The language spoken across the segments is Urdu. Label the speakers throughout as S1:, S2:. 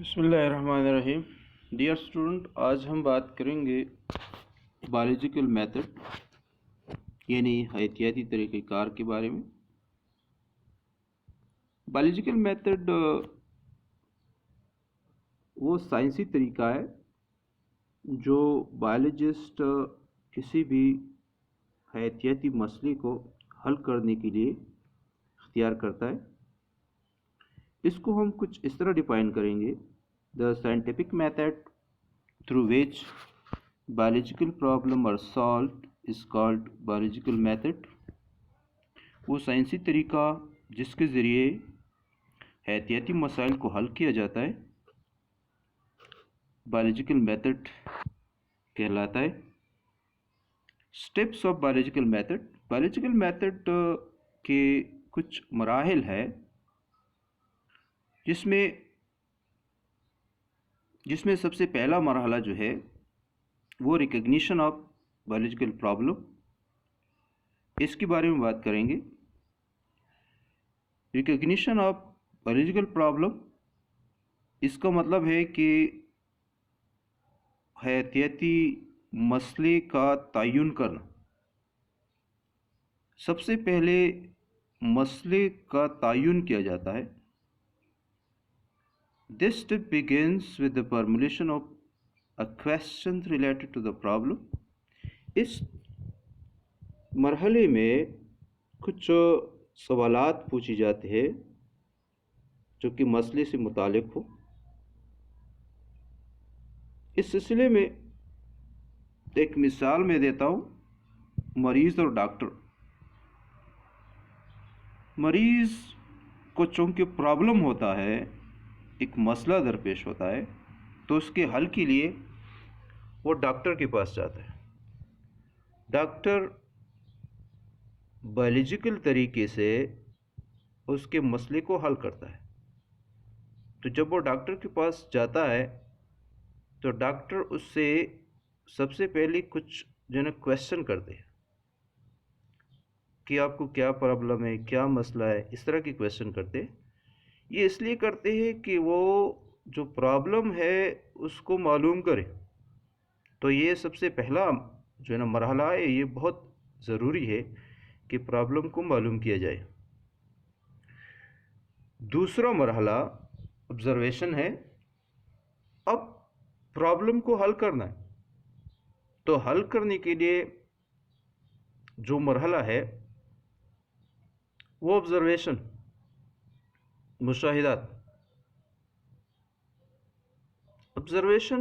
S1: بسم اللہ الرحمن الرحیم. ڈیئر اسٹوڈنٹ، آج ہم بات کریں گے بایولوجیکل میتھڈ یعنی حیاتیاتی طریقہ کار کے بارے میں. بایولوجیکل میتھڈ وہ سائنسی طریقہ ہے جو بایولوجسٹ کسی بھی حیاتیاتی مسئلے کو حل کرنے کے لیے اختیار کرتا ہے. اس کو ہم کچھ اس طرح ڈیفائن کریں گے: the scientific method through which biological problem are solved is called biological method. وہ سائنسی طریقہ جس کے ذریعے حیاتیاتی مسائل کو حل کیا جاتا ہے بایولوجیکل میتھڈ کہلاتا ہے. Steps of biological method. Biological method کے کچھ مراحل ہے جس میں سب سے پہلا مرحلہ جو ہے وہ ریکگنیشن آف بایولوجیکل پرابلم. اس کے بارے میں بات کریں گے. ریکگنیشن آف بایولوجیکل پرابلم اس کا مطلب ہے کہ حیاتیاتی مسئلے کا تعین کرنا. سب سے پہلے مسئلے کا تعین کیا جاتا ہے. This step begins with the formulation of a question related to the problem. اس مرحلے میں کچھ سوالات پوچھی جاتے ہیں جو کہ مسئلے سے متعلق ہو. اس سلسلے میں ایک مثال میں دیتا ہوں: مریض اور ڈاکٹر. مریض کو چونکہ پرابلم ہوتا ہے، ایک مسئلہ درپیش ہوتا ہے، تو اس کے حل کے لیے وہ ڈاکٹر کے پاس جاتا ہے. ڈاکٹر بایولوجیکل طریقے سے اس کے مسئلے کو حل کرتا ہے. تو جب وہ ڈاکٹر کے پاس جاتا ہے تو ڈاکٹر اس سے سب سے پہلے کچھ کویشچن کرتے ہیں کہ آپ کو کیا پرابلم ہے، کیا مسئلہ ہے. اس طرح کی کویشچن کرتے ہیں. یہ اس لیے کرتے ہیں کہ وہ جو پرابلم ہے اس کو معلوم کرے. تو یہ سب سے پہلا مرحلہ ہے. یہ بہت ضروری ہے کہ پرابلم کو معلوم کیا جائے. دوسرا مرحلہ آبزرویشن ہے. اب پرابلم کو حل کرنا ہے، تو حل کرنے کے لیے جو مرحلہ ہے وہ آبزرویشن، مشاہدات. Observation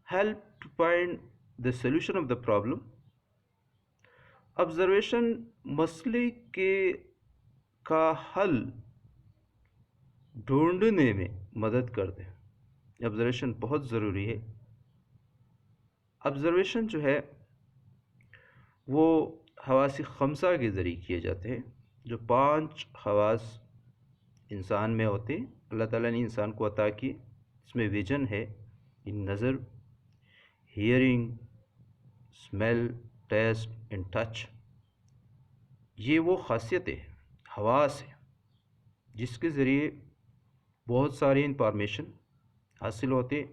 S1: help to find the solution of the problem. Observation مسئلے کا حل ڈھونڈنے میں مدد کرتے ہیں. Observation بہت ضروری ہے. Observation جو ہے وہ حواس خمسہ کے ذریعے کیے جاتے ہیں. جو 5 حواس انسان میں ہوتے ہیں، اللہ تعالیٰ نے انسان کو عطا کی. اس میں ویژن ہے، نظر، hearing, smell, test and touch. یہ وہ خاصیتیں حواس ہیں جس کے ذریعے بہت ساری انفارمیشن حاصل ہوتے ہیں،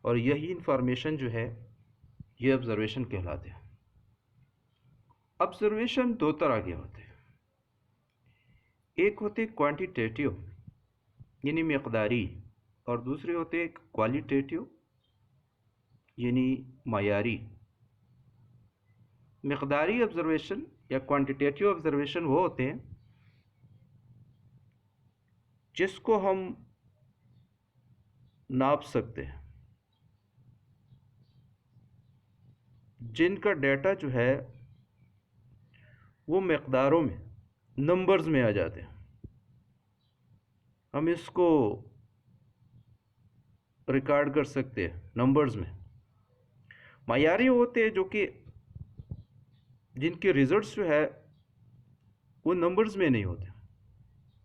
S1: اور یہی انفارمیشن جو ہے یہ آبزرویشن کہلاتے ہیں. آبزرویشن 2 طرح کے ہوتے ہیں. ایک ہوتے کوانٹیٹیو یعنی مقداری، اور دوسرے ہوتے کوالیٹیٹیو یعنی معیاری. مقداری آبزرویشن یا کوانٹیٹیو آبزرویشن وہ ہوتے ہیں جس کو ہم ناپ سکتے ہیں، جن کا ڈیٹا جو ہے وہ مقداروں میں، نمبرز میں آ جاتے ہیں. ہم اس کو ریکارڈ کر سکتے ہیں نمبرز میں. معیاری ہوتے ہیں جو کہ جن کے ریزلٹس جو ہے وہ نمبرز میں نہیں ہوتے.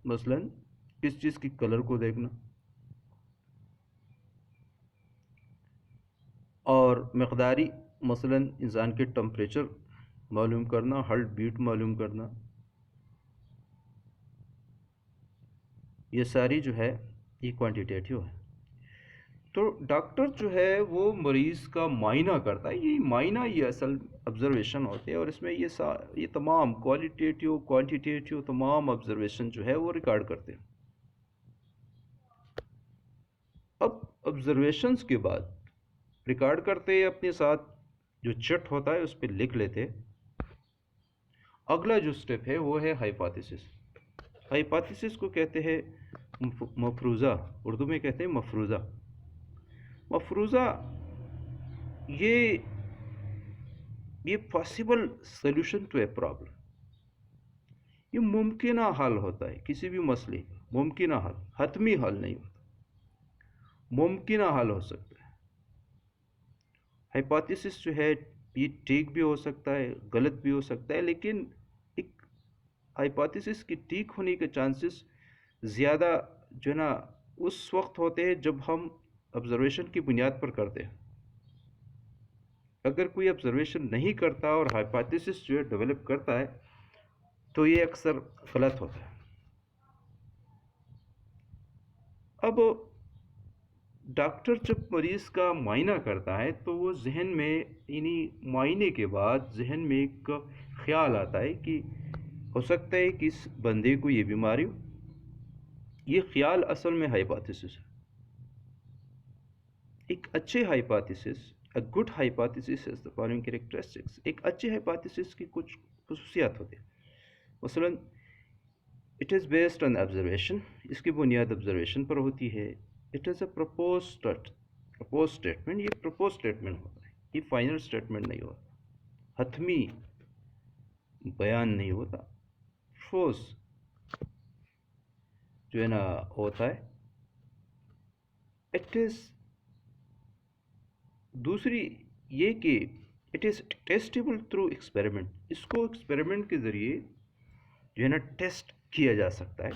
S1: مثلا کس چیز کی کلر کو دیکھنا، اور مقداری مثلا انسان کے ٹمپریچر معلوم کرنا، ہارٹ بیٹ معلوم کرنا. یہ ساری جو ہے یہ کوانٹیٹیو ہے. تو ڈاکٹر جو ہے وہ مریض کا معائنہ کرتا ہے. یہ معائنہ یہ اصل آبزرویشن ہوتے ہیں، اور اس میں یہ تمام کوالیٹیٹیو کوانٹیٹیو تمام آبزرویشن جو ہے وہ ریکارڈ کرتے ہیں. اب آبزرویشنز کے بعد ریکارڈ کرتے اپنے ساتھ، جو چٹ ہوتا ہے اس پہ لکھ لیتے. اگلا جو سٹیپ ہے وہ ہے ہائپوتھیسس. ہائپوتھیسس کو کہتے ہیں مفروضہ، اردو میں کہتے ہیں مفروضہ. مفروضہ یہ possible solution to a problem. یہ ممکنہ حل ہوتا ہے کسی بھی مسئلے کا. ممکنہ حل، حتمی حل نہیں ہوتا، ممکنہ حل ہو سکتا ہے. ہائپوتھیسس جو ہے یہ ٹھیک بھی ہو سکتا ہے، غلط بھی ہو سکتا ہے، لیکن ایک ہائپوتھیسس کی ٹھیک ہونے کے چانسز زیادہ جو ہے نا اس وقت ہوتے ہیں جب ہم آبزرویشن کی بنیاد پر کرتے ہیں. اگر کوئی آبزرویشن نہیں کرتا اور ہائپوتھیسس جو ہے ڈیولپ کرتا ہے تو یہ اکثر غلط ہوتا ہے. اب ڈاکٹر جب مریض کا معائنہ کرتا ہے تو وہ ذہن میں، یعنی معائنے کے بعد ذہن میں ایک خیال آتا ہے کہ ہو سکتا ہے کہ اس بندے کو یہ بیماری ہو. یہ خیال اصل میں ہائپوتھیسس ہے. ایک اچھے hypothesis, a good hypothesis has the following characteristics. ایک اچھے ہائپوتھیسس کی کچھ خصوصیات ہوتی ہیں. مثلا it is based on observation. اس کی بنیاد observation پر ہوتی ہے. it is a proposed statement. یہ proposed statement ہوتا ہے، یہ final statement نہیں ہوتا، حتمی بیان نہیں ہوتا. ٹھوس جو ہے نا ہوتا ہے. it is دوسری یہ کہ it is testable through experiment. اس کو ایکسپیریمنٹ کے ذریعے جو ہے نا ٹیسٹ کیا جا سکتا ہے.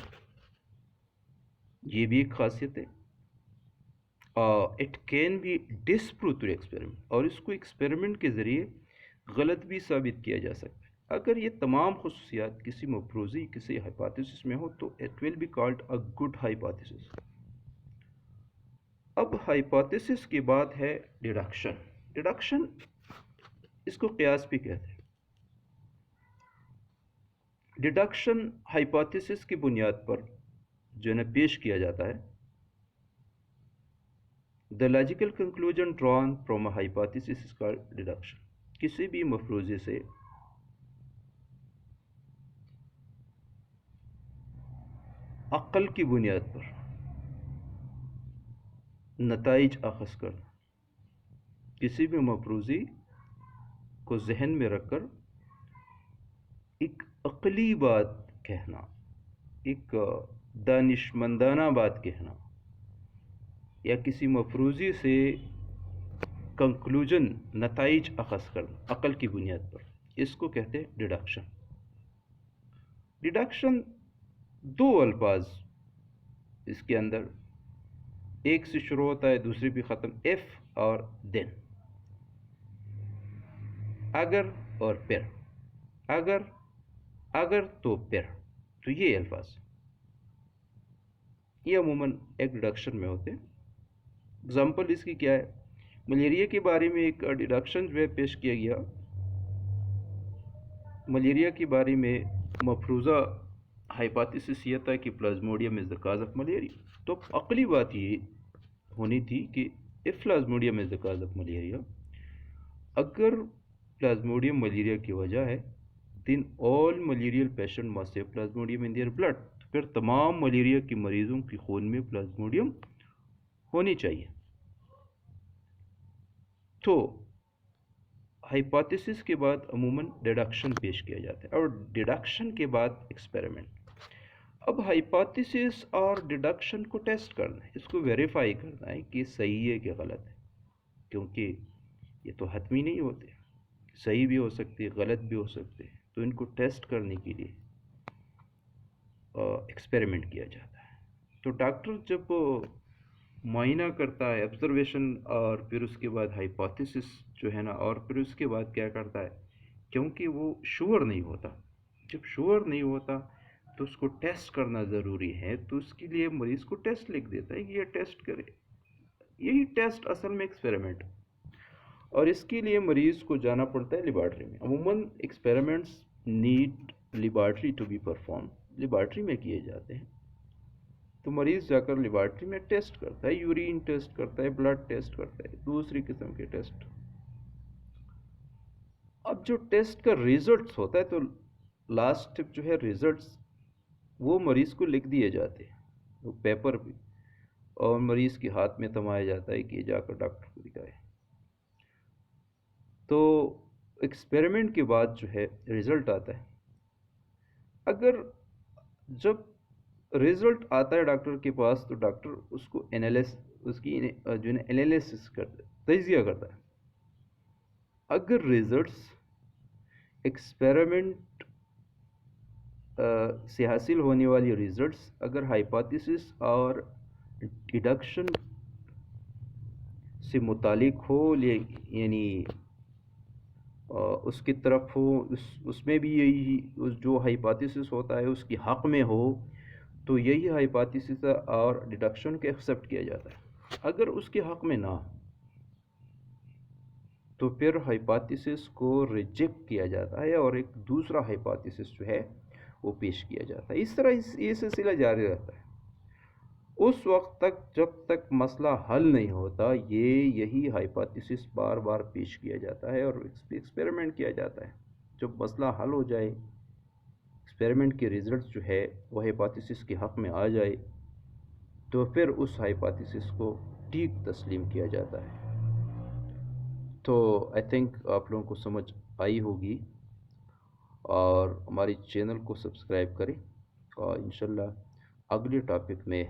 S1: یہ بھی ایک خاصیت ہے. It can be disprove through experiment, اور اس کو ایکسپیریمنٹ کے ذریعے غلط بھی ثابت کیا جا سکتا ہے. اگر یہ تمام خصوصیات کسی مفروضی، کسی ہائپوتھیسس میں ہو تو it will be called a good hypothesis. اب ہائپوتھیسس کی بات ہے ڈیڈکشن. ڈیڈکشن اس کو قیاس بھی کہتے ہیں. ڈیڈکشن ہائپوتھیسس کی بنیاد پر جو ہے نا پیش کیا جاتا ہے. The logical conclusion drawn from a hypothesis is called deduction. کسی بھی مفروضے سے عقل کی بنیاد پر نتائج اخذ کرنا، کسی بھی مفروضی کو ذہن میں رکھ کر ایک عقلی بات کہنا، ایک دانشمندانہ بات کہنا، یا کسی مفروضی سے کنکلوژن، نتائج اخذ کرنا عقل کی بنیاد پر، اس کو کہتے ہیں ڈیڈکشن. ڈیڈکشن دو الفاظ اس کے اندر، ایک سے شروع ہوتا ہے دوسری بھی ختم، ایف اور دین. اگر اور پھر، اگر تو پھر، تو یہ الفاظ یہ عموماً ایک ڈیڈکشن میں ہوتے ہیں. اگزامپل اس کی کیا ہے؟ ملیریا کے بارے میں ایک ڈیڈکشن جو ہے پیش کیا گیا. ملیریا کے بارے میں مفروضہ ہائپوتھیسس یہ تھا کہ plasmodium is the cause of malaria. تو عقلی بات یہ ہونی تھی کہ if plasmodium is the cause of malaria، اگر پلازموڈیم ملیریا کی وجہ ہے then all malarial patient must have plasmodium in their blood. پھر تمام ملیریا کے مریضوں کی خون میں پلازموڈیم ہونی چاہیے. تو ہائپوتھیسس کے بعد عموماً ڈیڈکشن پیش کیا جاتا ہے، اور ڈیڈکشن کے بعد ایکسپیریمنٹ. اب ہائپوتھیسس اور ڈیڈکشن کو ٹیسٹ کرنا ہے، اس کو ویریفائی کرنا ہے کہ صحیح ہے کہ غلط ہے، کیونکہ یہ تو حتمی نہیں ہوتے، صحیح بھی ہو سکتے، غلط بھی ہو سکتے. تو ان کو ٹیسٹ کرنے کے لیے ایکسپیریمنٹ کیا جاتا ہے. تو ڈاکٹر جب معائنہ کرتا ہے، آبزرویشن، اور پھر اس کے بعد ہائپوتھیسس جو ہے نا، اور پھر اس کے بعد کیا کرتا ہے، کیونکہ وہ شور نہیں ہوتا. جب شور نہیں ہوتا تو اس کو ٹیسٹ کرنا ضروری ہے، تو اس کے لیے مریض کو ٹیسٹ لکھ دیتا ہے کہ یہ ٹیسٹ کرے. یہی ٹیسٹ اصل میں ایکسپیریمنٹ، اور اس کے لیے مریض کو جانا پڑتا ہے لیبارٹری میں. عموماً experiments need laboratory to be perform, laboratory میں کیے جاتے ہیں. تو مریض جا کر لیبارٹری میں ٹیسٹ کرتا ہے، یورین ٹیسٹ کرتا ہے، بلڈ ٹیسٹ کرتا ہے، دوسری قسم کے ٹیسٹ. اب جو ٹیسٹ کا ریزلٹس ہوتا ہے، تو لاسٹ جو ہے ریزلٹس وہ مریض کو لکھ دیے جاتے ہیں وہ پیپر بھی، اور مریض کے ہاتھ میں تھمایا جاتا ہے کہ جا کر ڈاکٹر کو دکھائے. تو ایکسپیریمنٹ کے بعد جو ہے ریزلٹ آتا ہے. اگر جب ریزلٹ آتا ہے ڈاکٹر کے پاس، تو ڈاکٹر اس کو اس کی جو ہے انالیسس کرتا ہے، تجزیہ کرتا ہے. اگر ریزلٹس ایکسپیریمنٹ سے حاصل ہونے والی ریزلٹس اگر ہائپوتھیسس اور ڈیڈکشن سے متعلق ہو، یعنی اس کی طرف ہو، اس میں بھی یہی جو ہائپوتھیسس ہوتا ہے اس کی حق میں ہو، تو یہی ہائپوتھیسس اور ڈیڈکشن کو ایکسیپٹ کیا جاتا ہے. اگر اس کے حق میں نہ، تو پھر ہائپوتھیسس کو ریجیکٹ کیا جاتا ہے اور ایک دوسرا ہائپوتھیسس جو ہے وہ پیش کیا جاتا ہے. اس طرح یہ سلسلہ جاری رہتا ہے اس وقت تک جب تک مسئلہ حل نہیں ہوتا. یہی ہائپوتھیسس بار بار پیش کیا جاتا ہے اور ایکسپیریمنٹ کیا جاتا ہے. جب مسئلہ حل ہو جائے، ایکسپیریمنٹ کے ریزلٹس جو ہے وہ ہائپوتھیسس کے حق میں آ جائے، تو پھر اس ہائپوتھیسس کو ٹھیک تسلیم کیا جاتا ہے. تو آئی تھنک آپ لوگوں کو سمجھ آئی ہوگی، اور ہماری چینل کو سبسکرائب کریں، اور انشاءاللہ اگلے ٹاپک میں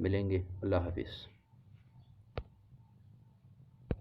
S1: ملیں گے. اللہ حافظ.